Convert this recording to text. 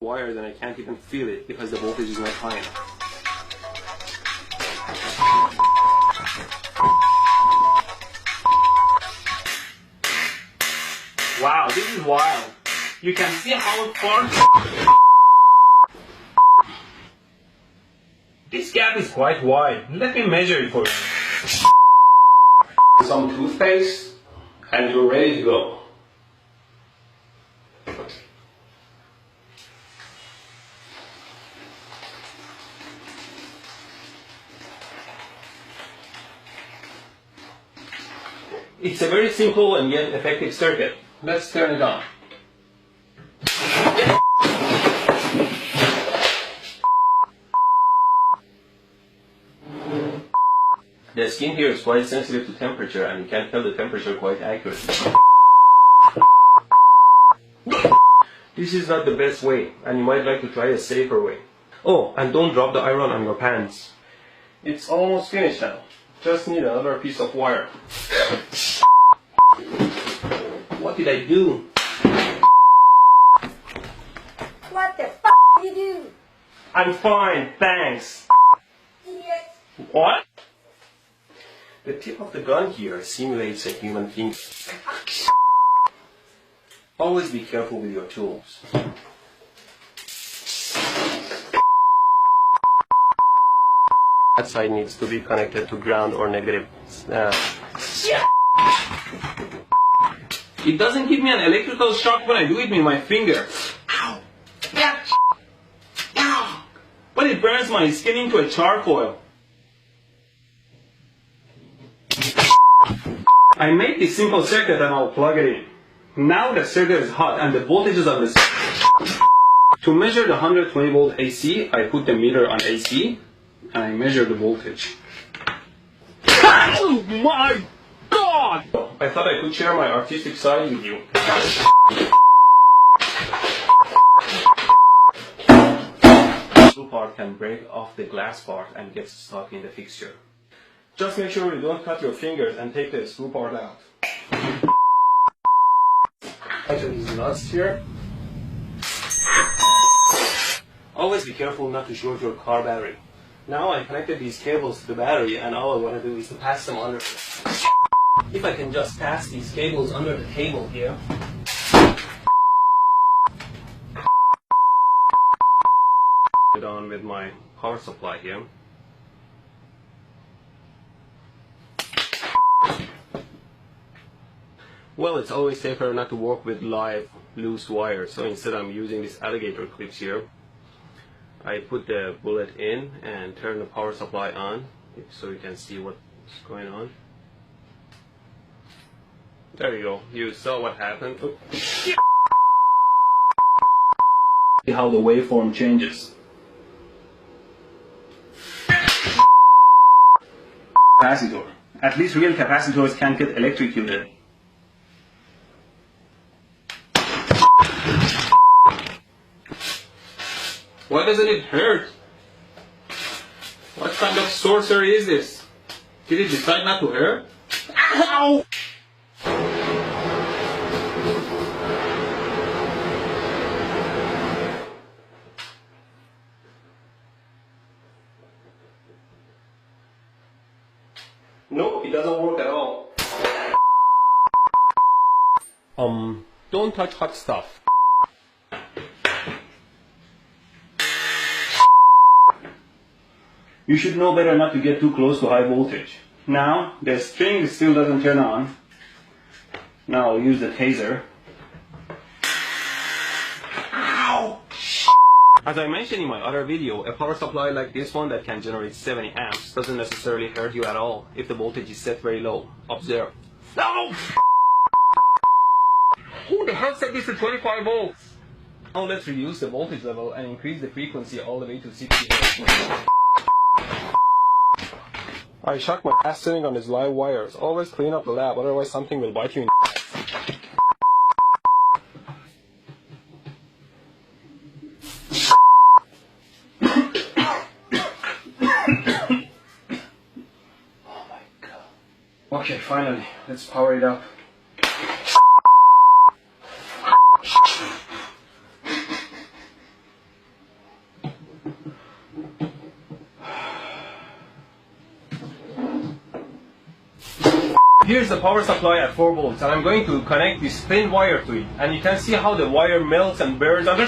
wires and I can't even feel it because the voltage is not high enough. Wow, this is wild. You can see how far... This gap is quite wide. Let me measure it for you. Some toothpaste and you're ready to go. It's a very simple and yet effective circuit. Let's turn it on. The skin here is quite sensitive to temperature and you can tell the temperature quite accurately. This is not the best way and you might like to try a safer way. Oh, and don't drop the iron on your pants. It's almost finished now. Just need another piece of wire. What did I do? What the f*** did you do? I'm fine, thanks. Idiot. What? The tip of the gun here simulates a human finger. Always be careful with your tools. That side needs to be connected to ground or negative. It doesn't give me an electrical shock when I do it with my finger. Ow! Ow! But it burns my skin into a charcoal. I made this simple circuit and I'll plug it in. Now the circuit is hot and the voltages of the circuit. To measure the 120 volt AC, I put the meter on AC and I measure the voltage. Oh my God! I thought I could share my artistic side with you. The screw part can break off the glass part and get stuck in the fixture. Just make sure you don't cut your fingers and take the screw part out. Tighten these nuts here. Always be careful not to short your car battery. Now I connected these cables to the battery and all I want to do is to pass them under. If I can just pass these cables under the table here. Put it on with my power supply here. Well, it's always safer not to work with live, loose wires, so instead I'm using these alligator clips here. I put the bullet in and turn the power supply on, so you can see what's going on. There you go, you saw what happened. See how the waveform changes. Capacitor. At least real capacitors can't get electrocuted. Why doesn't it hurt? What kind of sorcery is this? Did it decide not to hurt? Ow! No, it doesn't work at all. Don't touch hot stuff. You should know better not to get too close to high voltage. Now, the string still doesn't turn on. Now I'll use the taser. Ow! As I mentioned in my other video, a power supply like this one that can generate 70 amps doesn't necessarily hurt you at all if the voltage is set very low. Observe. No! Who the hell set this to 25 volts? Now let's reduce the voltage level and increase the frequency all the way to 60 Hz. I shocked my ass sitting on these live wires. Always clean up the lab, otherwise something will bite you in the ass. Oh my God. Okay, finally, let's power it up. Here's the power supply at 4 volts, and I'm going to connect this thin wire to it, and you can see how the wire melts and burns under.